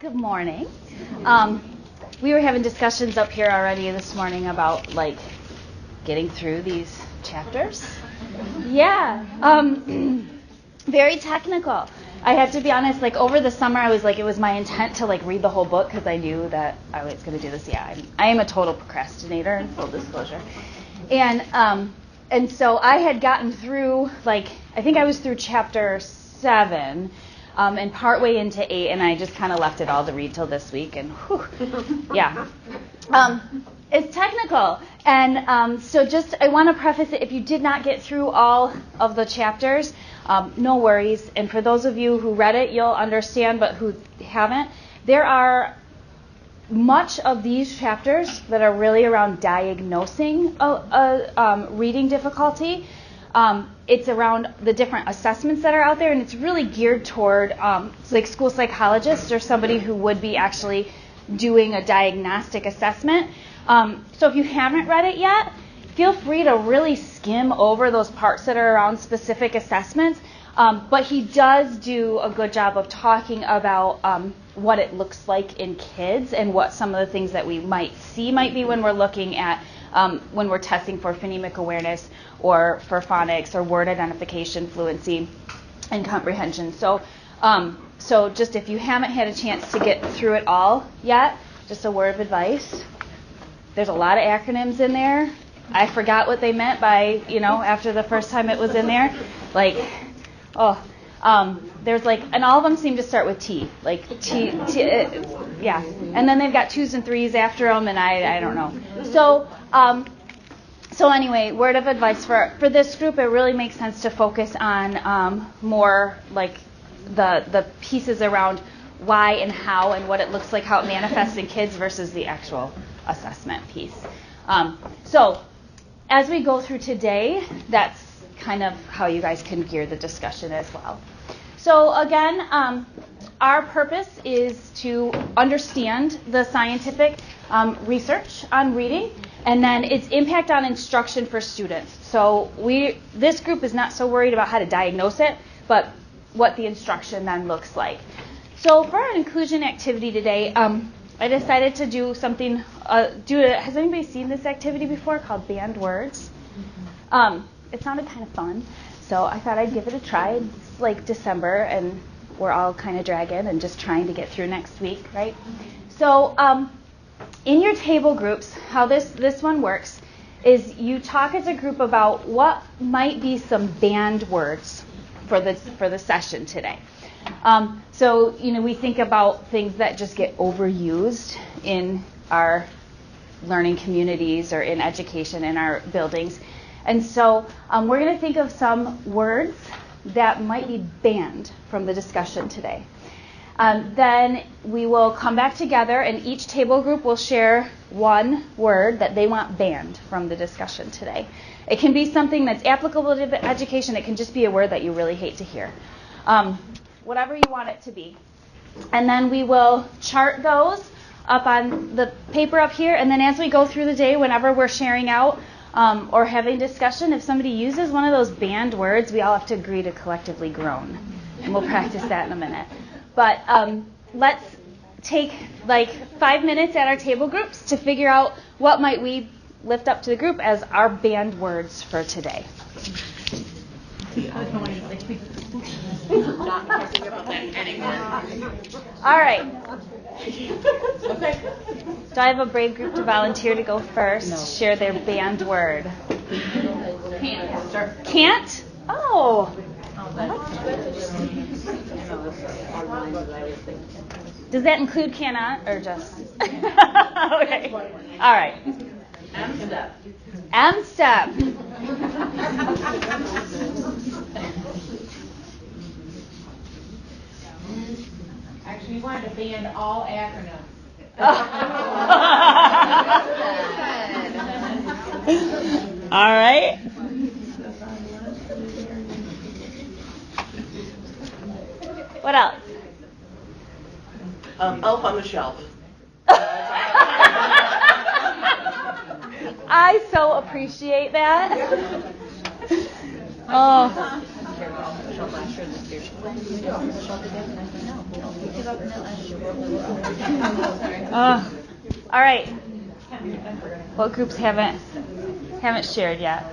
Good morning. We were having discussions up here already this morning about getting through these chapters. Yeah, very technical. I have to be honest, over the summer I was it was my intent to read the whole book because I knew that I was going to do this. Yeah, I am a total procrastinator, in full disclosure. And so I had gotten through, I think I was through chapter 7, and partway into 8, and I just kind of left it all to read till this week, and yeah. It's technical, and so just I want to preface it, if you did not get through all of the chapters, no worries, and for those of you who read it, you'll understand, but who haven't, there are much of these chapters that are really around diagnosing a reading difficulty. It's around the different assessments that are out there, and it's really geared toward school psychologists or somebody who would be actually doing a diagnostic assessment. So if you haven't read it yet, feel free to really skim over those parts that are around specific assessments. But he does do a good job of talking about what it looks like in kids and what some of the things that we might see might be when we're looking at when we're testing for phonemic awareness or for phonics or word identification, fluency, and comprehension. So just if you haven't had a chance to get through it all yet, just a word of advice. There's a lot of acronyms in there. I forgot what they meant by, after the first time it was in there. There's and all of them seem to start with T. Yeah. And then they've got 2s and 3s after them, and I don't know. So anyway, word of advice for this group, it really makes sense to focus on more the pieces around why and how and what it looks like, how it manifests in kids versus the actual assessment piece. So as we go through today, that's kind of how you guys can gear the discussion as well. So again, our purpose is to understand the scientific research on reading and then its impact on instruction for students. So this group is not so worried about how to diagnose it, but what the instruction then looks like. So for our inclusion activity today, I decided to do something, has anybody seen this activity before called Banned Words? It sounded kind of fun, so I thought I'd give it a try. It's December, and we're all kind of dragging and just trying to get through next week, right? So in your table groups, how this one works is you talk as a group about what might be some banned words for the session today. So we think about things that just get overused in our learning communities or in education in our buildings. And so we're going to think of some words that might be banned from the discussion today. Then we will come back together, and each table group will share one word that they want banned from the discussion today. It can be something that's applicable to education. It can just be a word that you really hate to hear. Whatever you want it to be. And then we will chart those up on the paper up here, and then as we go through the day, whenever we're sharing out or having discussion, if somebody uses one of those banned words, we all have to agree to collectively groan. And we'll practice that in a minute. But let's take 5 minutes at our table groups to figure out what might we lift up to the group as our banned words for today. All right. Okay. Do I have a brave group to volunteer to go first? No. Share their banned word. Can't. Can't? Oh. Does that include cannot or just? Okay. All right. M-step. M-step. Actually, we wanted to ban all acronyms. All right. What else? Elf on the Shelf. I so appreciate that. Oh. All right. What groups haven't shared yet?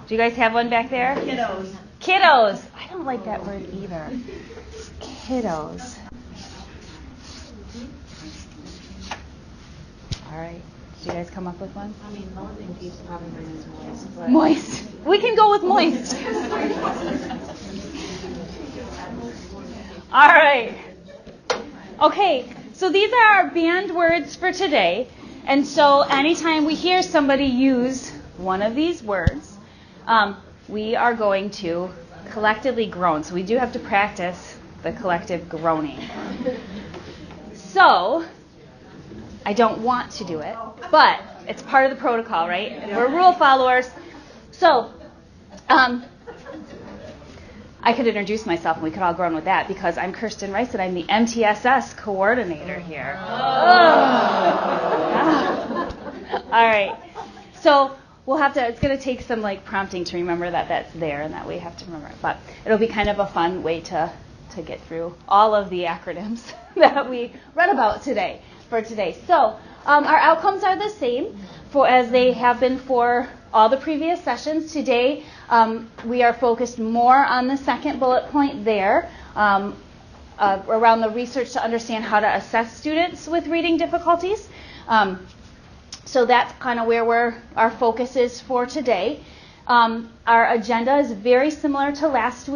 Do you guys have one back there? Kiddos. I don't like that word either. Kiddos. All right. Did you guys come up with one? I mean, the only thing keeps popping in is moist. But Moist. We can go with moist. All right. Okay, so these are our banned words for today. And so anytime we hear somebody use one of these words, we are going to collectively groan. So we do have to practice the collective groaning. So I don't want to do it, but it's part of the protocol, right? And we're rule followers. So I could introduce myself and we could all groan with that because I'm Kirsten Rice and I'm the MTSS coordinator here. All right. So it's going to take some prompting to remember that that's there and that we have to remember it. But it'll be kind of a fun way to get through all of the acronyms that we read about today. So our outcomes are the same as they have been for all the previous sessions. Today we are focused more on the second bullet point there around the research to understand how to assess students with reading difficulties. So that's kind of where our focus is for today. Our agenda is very similar to last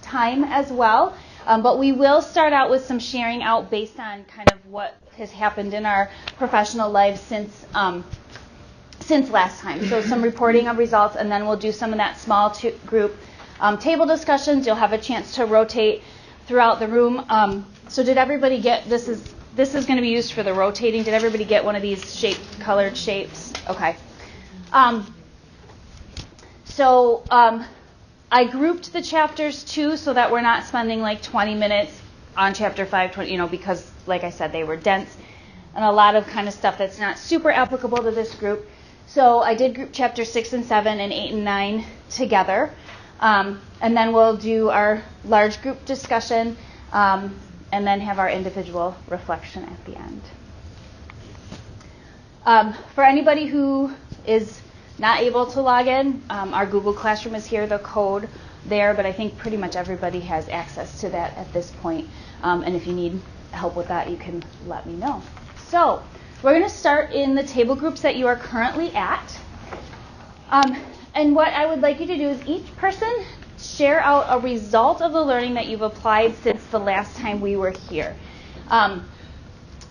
time as well. But we will start out with some sharing out based on kind of what has happened in our professional lives since last time. So some reporting of results, and then we'll do some of that small group table discussions. You'll have a chance to rotate throughout the room. So did everybody get this? This is going to be used for the rotating. Did everybody get one of these colored shapes? Okay. I grouped the chapters too so that we're not spending 20 minutes on chapter 5, because like I said, they were dense and a lot of kind of stuff that's not super applicable to this group. So I did group chapter 6 and 7 and 8 and 9 together. And then we'll do our large group discussion and then have our individual reflection at the end. For anybody who is not able to log in, our Google Classroom is here, the code there, but I think pretty much everybody has access to that at this point. And if you need help with that, you can let me know. So we're going to start in the table groups that you are currently at. And what I would like you to do is each person share out a result of the learning that you've applied since the last time we were here.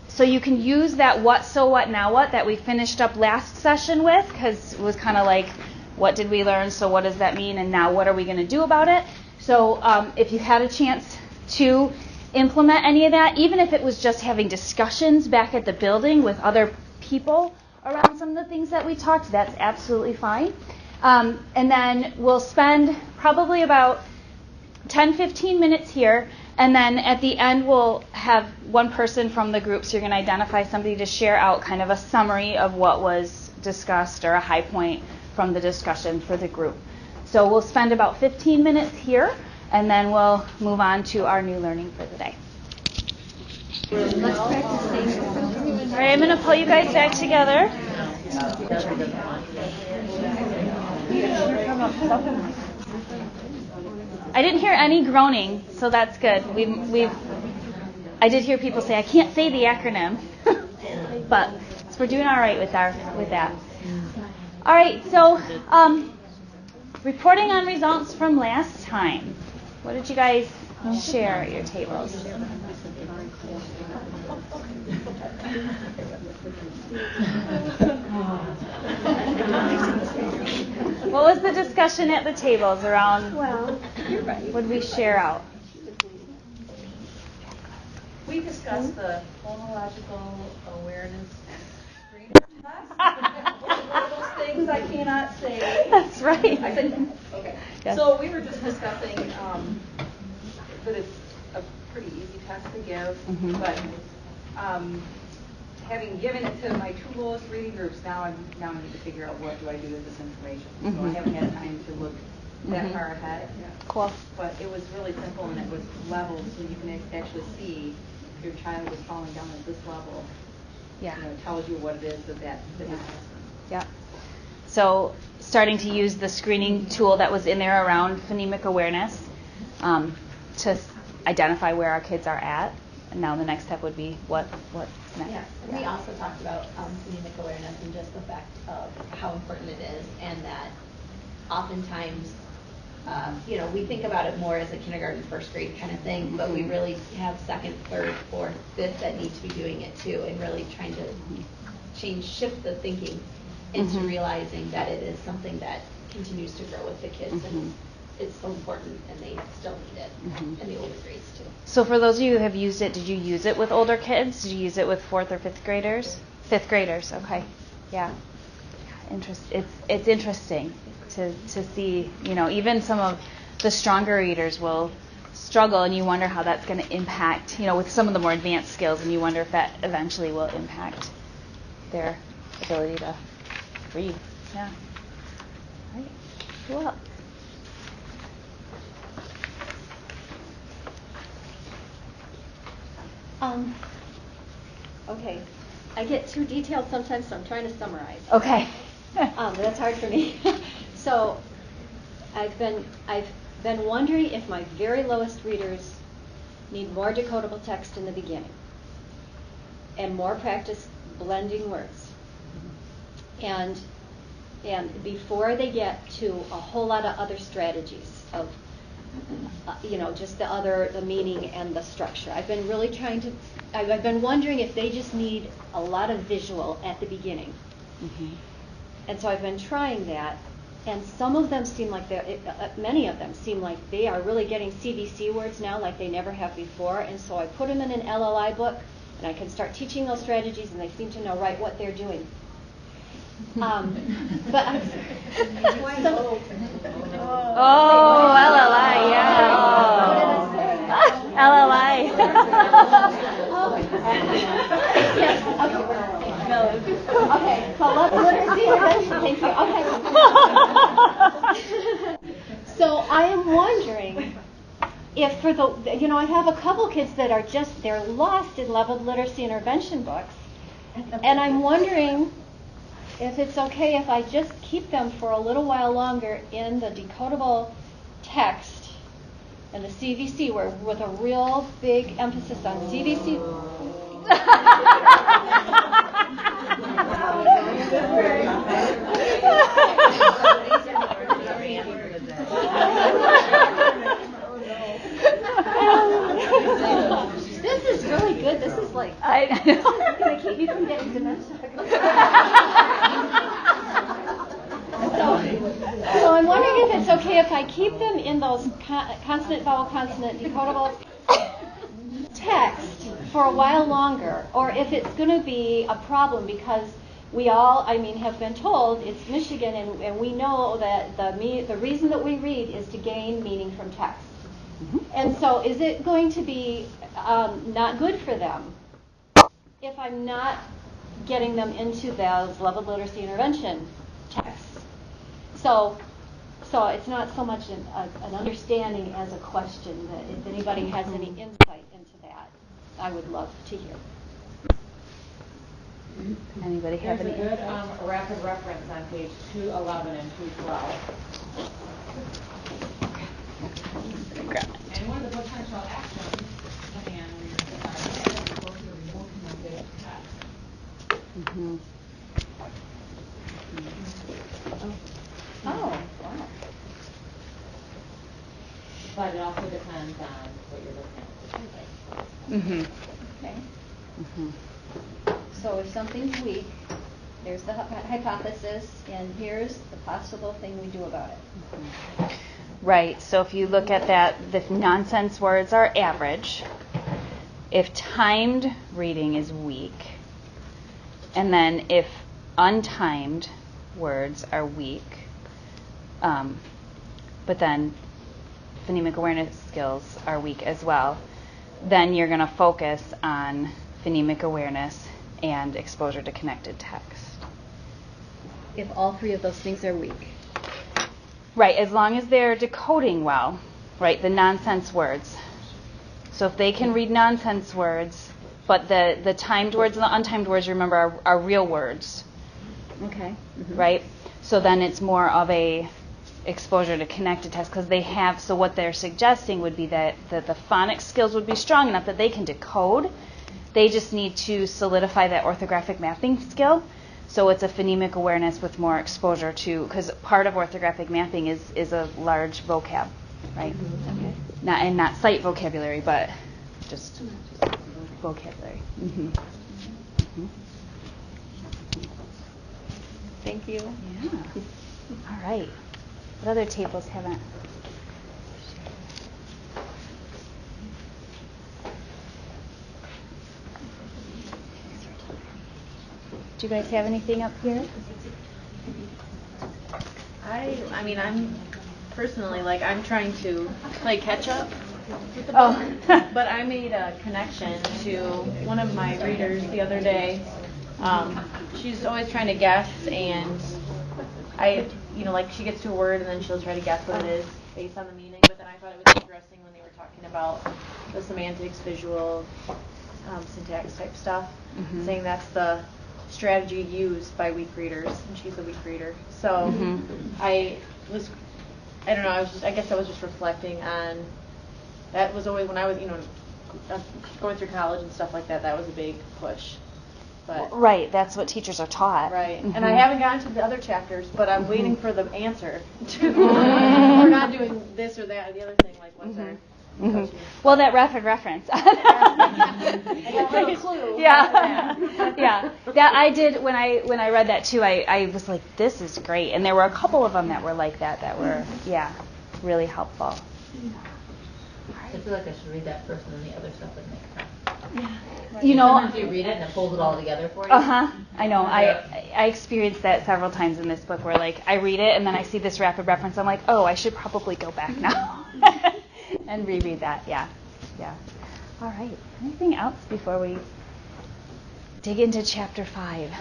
So you can use that what, so what, now what that we finished up last session with, because it was kind of like, what did we learn, so what does that mean, and now what are we going to do about it? So if you had a chance to implement any of that, even if it was just having discussions back at the building with other people around some of the things that we talked, that's absolutely fine. And then we'll spend probably about 10-15 minutes here, and then at the end we'll have one person from the group, so you're going to identify somebody to share out kind of a summary of what was discussed or a high point from the discussion for the group. So we'll spend about 15 minutes here, and then we'll move on to our new learning for the day. Let's practice things. All right, I'm going to pull you guys back together. I didn't hear any groaning, so that's good. I did hear people say, I can't say the acronym, but we're doing all right with that. All right, so reporting on results from last time. What did you guys share at your tables? What was the discussion at the tables around? Well, you're right. What did we share out? We discussed the phonological awareness screening test. One of those things I cannot say. That's right. I said, okay. Yes. So we were just discussing that it's a pretty easy test to give, but having given it to my two lowest reading groups, now I need to figure out what do I do with this information. So I haven't had time to look that far ahead. Cool. But it was really simple and it was leveled, so you can actually see if your child is falling down at this level. Yeah. You know, it tells you what it is that is. Yeah. So starting to use the screening tool that was in there around phonemic awareness to identify where our kids are at. And now the next step would be what's next. Yes, we also talked about phonemic awareness and just the fact of how important it is, and that oftentimes, we think about it more as a kindergarten, first grade kind of thing, but we really have second, third, fourth, fifth that need to be doing it too, and really trying to shift the thinking into realizing that it is something that continues to grow with the kids, and it's so important, and they still need it, and the older grades too. So for those of you who have used it, did you use it with older kids? Did you use it with fourth or fifth graders? Fifth graders, okay. Yeah. It's interesting to see, even some of the stronger readers will struggle, and you wonder how that's going to impact, with some of the more advanced skills, and you wonder if that eventually will impact their ability to read. Yeah. All right. Cool. Okay, I get too detailed sometimes, so I'm trying to summarize. Okay. That's hard for me. So I've been wondering if my very lowest readers need more decodable text in the beginning and more practice blending words. And before they get to a whole lot of other strategies of just the meaning and the structure. I've been really I've been wondering if they just need a lot of visual at the beginning. And so I've been trying that, and some of them seem like many of them seem like they are really getting CVC words now like they never have before, and so I put them in an LLI book, and I can start teaching those strategies, and they seem to know right what they're doing. But LLI, yeah. LLI. Okay, so let's literacy intervention. Thank you. Okay. So I am wondering if for I have a couple kids that are they're lost in leveled literacy intervention books, and I'm wondering if it's okay if I just keep them for a little while longer in the decodable text and the CVC word with a real big emphasis on CVC. This is really good. This is like I know. going to keep you from getting dementia. So I'm wondering if it's okay if I keep them in those consonant, vowel, consonant, decodable text for a while longer, or if it's going to be a problem because we all, have been told it's Michigan, and we know that the reason that we read is to gain meaning from text. And so is it going to be not good for them if I'm not getting them into those leveled literacy intervention texts? So it's not so much an understanding as a question. That if anybody has any insight into that, I would love to hear. Anybody have any? There's a good rapid reference on page 211 and 212. And one of the potential actions, depending on where your kids are, is to go to the remote connected test. Oh, wow. But it also depends on what you're looking at. Okay. So if something's weak, there's the hypothesis, and here's the possible thing we do about it. Right. So if you look at that, the nonsense words are average. If timed reading is weak, and then if untimed words are weak, but then phonemic awareness skills are weak as well, then you're going to focus on phonemic awareness and exposure to connected text. If all three of those things are weak. Right, as long as they're decoding well, right, the nonsense words. So if they can read nonsense words, but the timed words and the untimed words, remember, are real words. Okay. Mm-hmm. Right? So then it's more of a exposure to connected test because they have, so what they're suggesting would be that the phonics skills would be strong enough that they can decode. They just need to solidify that orthographic mapping skill. So it's a phonemic awareness with more exposure to, because part of orthographic mapping is a large vocab, right? Okay. Not sight vocabulary, but just vocabulary. Mm-hmm. Mm-hmm. Thank you. Yeah. All right. What other tables haven't? Do you guys have anything up here? I mean, I'm personally, like, I'm trying to play catch up with the book, but I made a connection to one of my readers the other day. She's always trying to guess, and like she gets to a word and then she'll try to guess what it is based on the meaning, but then I thought it was interesting when they were talking about the semantics, visual, syntax type stuff, saying that's the strategy used by weak readers, and she's a weak reader. So I guess I was just reflecting on, that was always when I was, going through college and stuff like that, that was a big push. But, right, that's what teachers are taught. right, and I haven't gotten to the other chapters, but I'm waiting for the answer. We're not doing this or that or the other thing, like what's our go-to. Well, that rapid reference. I got a little clue. Yeah. Yeah. That I did when I read that too. I was like, this is great, and there were a couple of them that were like that were really helpful. I feel like I should read that first, and then the other stuff would make sense. Sometimes you read it and it pulls it all together for you. I know. I experienced that several times in this book where, like, I read it and then I see this rapid reference. I'm like, oh, I should probably go back now and reread that. Yeah. All right. Anything else before we dig into chapter 5?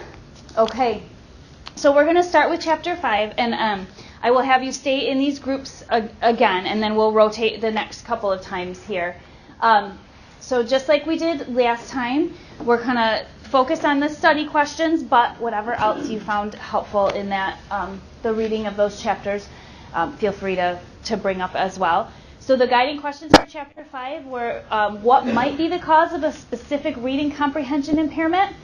Okay. So we're going to start with chapter 5, and I will have you stay in these groups again, and then we'll rotate the next couple of times here. So just like we did last time, we're going to focus on the study questions, but whatever else you found helpful in that, the reading of those chapters, feel free to bring up as well. So the guiding questions for chapter 5 were what might be the cause of a specific reading comprehension impairment,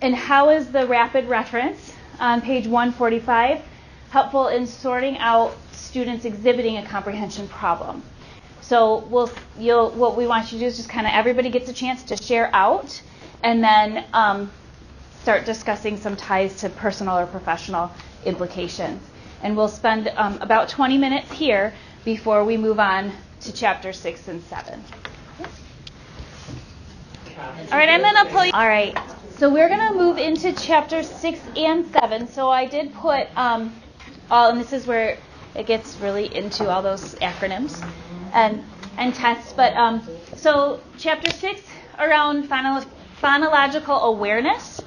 and how is the rapid reference on page 145 helpful in sorting out students exhibiting a comprehension problem. So what we want you to do is just kind of everybody gets a chance to share out, and then start discussing some ties to personal or professional implications. And we'll spend about 20 minutes here before we move on to chapter 6 and 7. All right, I'm going to pull you. All right, so we're going to move into chapter 6 and 7. So I did put and this is where it gets really into all those acronyms and tests. But so chapter 6 around phonological awareness,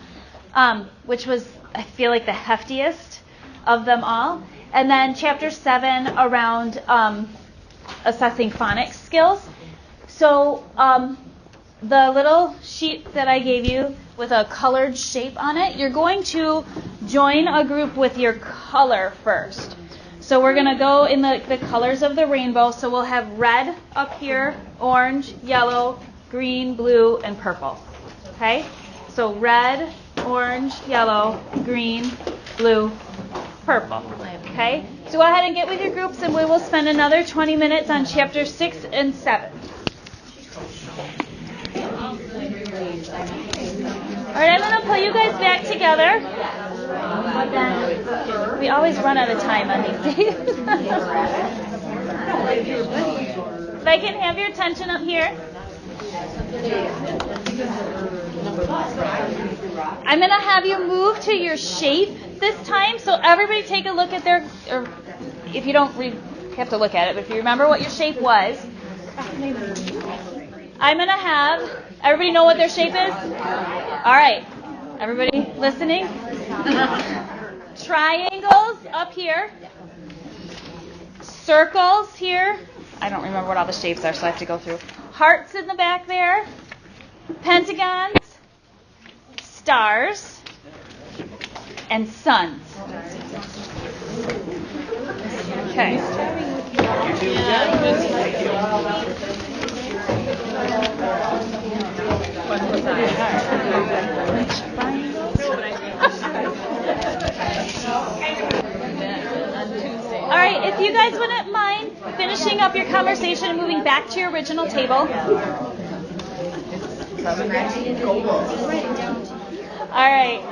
which was, I feel like, the heftiest of them all. And then chapter 7 around assessing phonics skills. So the little sheet that I gave you with a colored shape on it, you're going to join a group with your color first. So we're going to go in the colors of the rainbow. So we'll have red up here, orange, yellow, green, blue, and purple. Okay? So red, orange, yellow, green, blue, purple. Okay? So go ahead and get with your groups, and we will spend another 20 minutes on chapter 6 and 7. All right, I'm going to pull you guys back together. We always run out of time on these days. If I can have your attention up here. I'm going to have you move to your shape this time. So everybody take a look at or if you don't have to look at it, but if you remember what your shape was, I'm going to have everybody know what their shape is? All right. Everybody listening? Triangles up here. circles here. I don't remember what all the shapes are, so I have to go through. Hearts in the back there. Pentagons. Stars. And suns. Okay. All right, if you guys wouldn't mind finishing up your conversation and moving back to your original table. All right.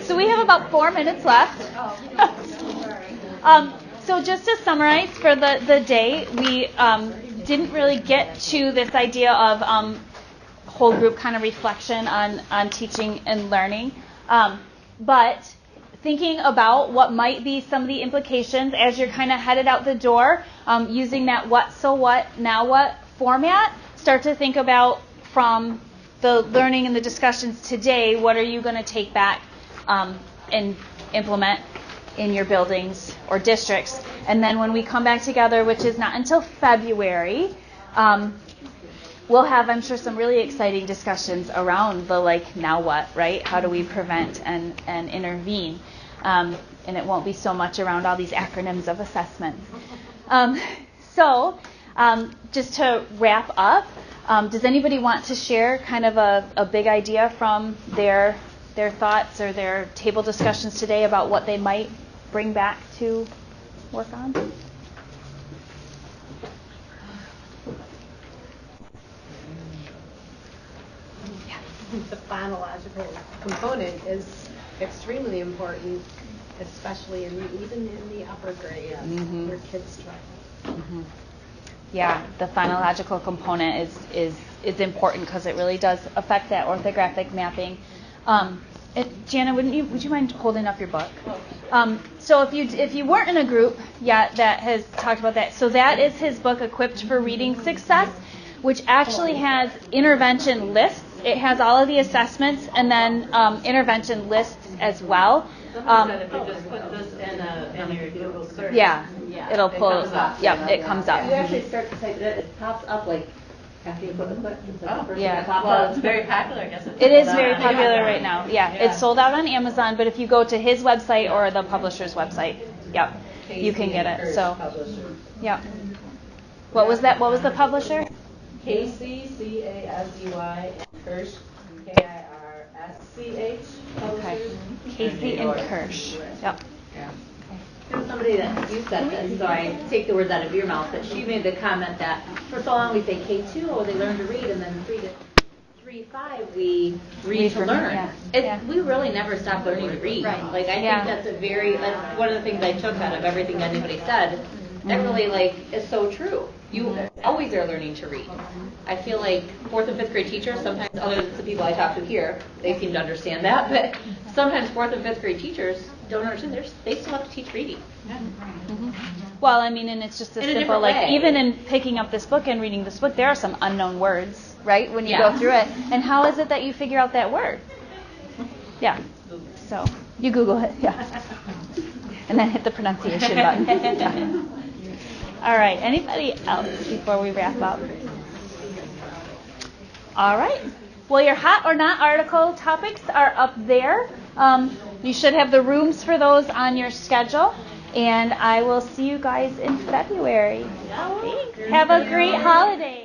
So we have about 4 minutes left. So just to summarize for the day, we didn't really get to this idea of whole group kind of reflection on teaching and learning. But thinking about what might be some of the implications as you're kind of headed out the door, using that what, so what, now what format, start to think about from the learning and the discussions today, what are you going to take back and implement in your buildings or districts. And then when we come back together, which is not until February, we'll have, I'm sure, some really exciting discussions around the now what, right? How do we prevent and intervene? And it won't be so much around all these acronyms of assessments. So just to wrap up, does anybody want to share kind of a big idea from their thoughts or their table discussions today about what they might bring back to work on? The phonological component is extremely important, especially even in the upper grades where kids struggle. Yeah, the phonological component is important because it really does affect that orthographic mapping. Jana, would you mind holding up your book? So if you weren't in a group yet that has talked about that, so that is his book, Equipped for Reading Success, which actually has intervention lists. It has all of the assessments and then intervention lists as well. If you just put this in your Google search. Yeah, it'll pull. It comes up. You actually start to type it, it pops up after you put the clip. Yeah. It's very popular, I guess. It is very popular right now. Yeah, it's sold out on Amazon, but if you go to his website or the publisher's website, you can get it. So, What was that? What was the publisher? KCCASEY and Kirsch, KIRSCH. Okay. Casey and Kirsch. Yep. There was somebody that you said this, so I take the words out of your mouth, but she made the comment that for so long we say K2, oh, they learn to read, and then 3 to 3-5 we read to learn. We really never stop learning to read. Right. I think that's that's one of the things I took out of everything that anybody said. That really is so true. You always are learning to read. I feel like 4th and 5th grade teachers, sometimes other than the people I talk to here, they seem to understand that, but sometimes 4th and 5th grade teachers don't understand. They still have to teach reading. Well, I mean, and it's just as simple, even in picking up this book and reading this book, there are some unknown words, right, when you go through it. And how is it that you figure out that word? Yeah. So you Google it, and then hit the pronunciation button. All right. Anybody else before we wrap up? All right. Well, your hot or not article topics are up there. You should have the rooms for those on your schedule. And I will see you guys in February. Thanks. Have a great holiday.